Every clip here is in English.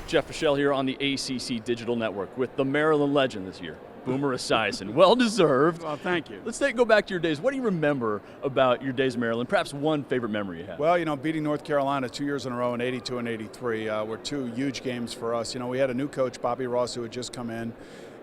Jeff Fischel here on the ACC Digital Network with the Maryland legend this year, Boomer Esiason. Well deserved. Well, thank you. Let's go back to your days. What do you remember about your days in Maryland? Perhaps one favorite memory you have. Well, beating North Carolina 2 years in a row in 82 and 83 were two huge games for us. We had a new coach, Bobby Ross, who had just come in,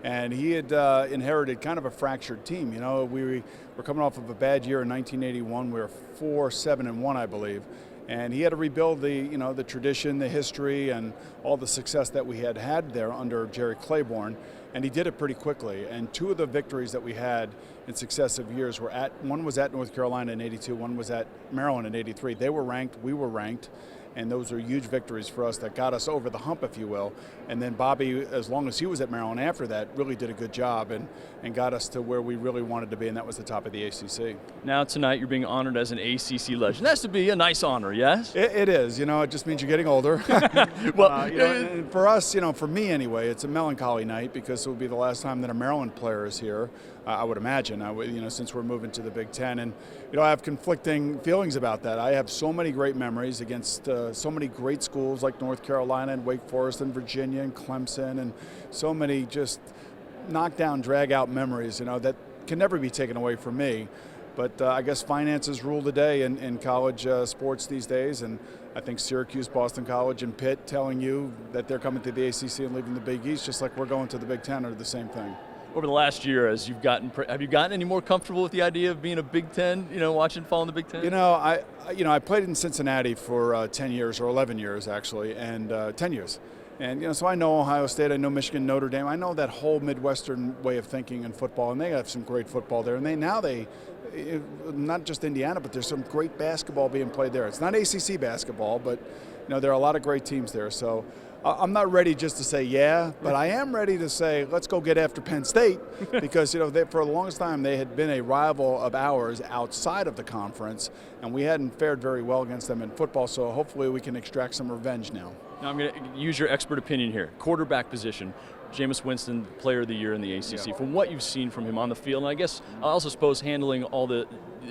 and he had inherited kind of a fractured team. We were coming off of a bad year in 1981. We were 4-7-1, I believe. And he had to rebuild the tradition, the history, and all the success that we had there under Jerry Claiborne. And he did it pretty quickly. And two of the victories that we had in successive years one was at North Carolina in 82, one was at Maryland in 83. They were ranked, we were ranked. And those were huge victories for us that got us over the hump, if you will. And then Bobby, as long as he was at Maryland after that, really did a good job and got us to where we really wanted to be, and that was the top of the ACC. Now tonight you're being honored as an ACC legend. That has to be a nice honor, yes? It is. It just means you're getting older. Well, and for us, for me anyway, it's a melancholy night because it will be the last time that a Maryland player is here. I would imagine, since we're moving to the Big Ten. And, I have conflicting feelings about that. I have so many great memories against so many great schools like North Carolina and Wake Forest and Virginia and Clemson, and so many just knockdown, drag-out memories, that can never be taken away from me. But I guess finances rule the day in college sports these days, and I think Syracuse, Boston College, and Pitt telling you that they're coming to the ACC and leaving the Big East, just like we're going to the Big Ten, are the same thing. Over the last year, have you gotten any more comfortable with the idea of being a Big Ten, following the Big Ten? I played in Cincinnati for 10 years, or 11 years actually, and 10 years. And, so I know Ohio State, I know Michigan, Notre Dame. I know that whole Midwestern way of thinking in football, and they have some great football there. And they not just Indiana, but there's some great basketball being played there. It's not ACC basketball, but, there are a lot of great teams there. So I'm not ready just to say yeah, but I am ready to say let's go get after Penn State because, for the longest time they had been a rival of ours outside of the conference, and we hadn't fared very well against them in football, so hopefully we can extract some revenge now. Now I'm going to use your expert opinion here. Quarterback position, Jameis Winston, player of the year in the ACC. Yeah. From what you've seen from him on the field, and I guess I also suppose handling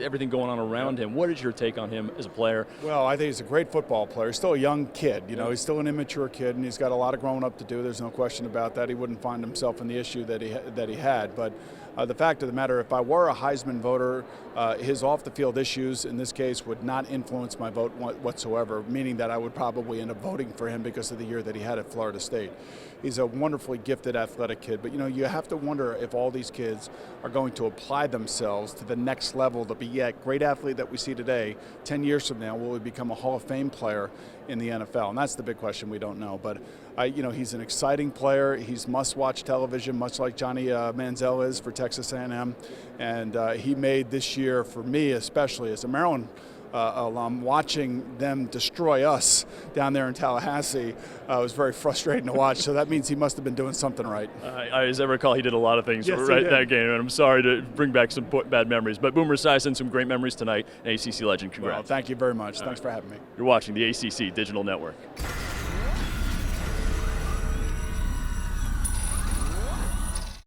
everything going on around him, what is your take on him as a player? Well, I think he's a great football player. He's still a young kid. He's still an immature kid, and he's got a lot of growing up to do. There's no question about that. He wouldn't find himself in the issue that he had. But the fact of the matter, if I were a Heisman voter, his off-the-field issues in this case would not influence my vote whatsoever, meaning that I would probably end up voting for him because of the year that he had at Florida State. He's a wonderfully gifted athletic kid, but you have to wonder if all these kids are going to apply themselves to the next level to be that great athlete that we see today. 10 years from now, will he become a Hall of Fame player in the NFL? And that's the big question we don't know. But he's an exciting player. He's must-watch television, much like Johnny Manziel is for Texas A&M. And he made this year, for me especially as a Maryland alum, watching them destroy us down there in Tallahassee was very frustrating to watch. So that means he must have been doing something right. As I recall, he did a lot of things right that game, and I'm sorry to bring back some bad memories. But Boomer Esiason, some great memories tonight. ACC legend, congrats. Well, thank you very much. Thanks for having me. You're watching the ACC Digital Network.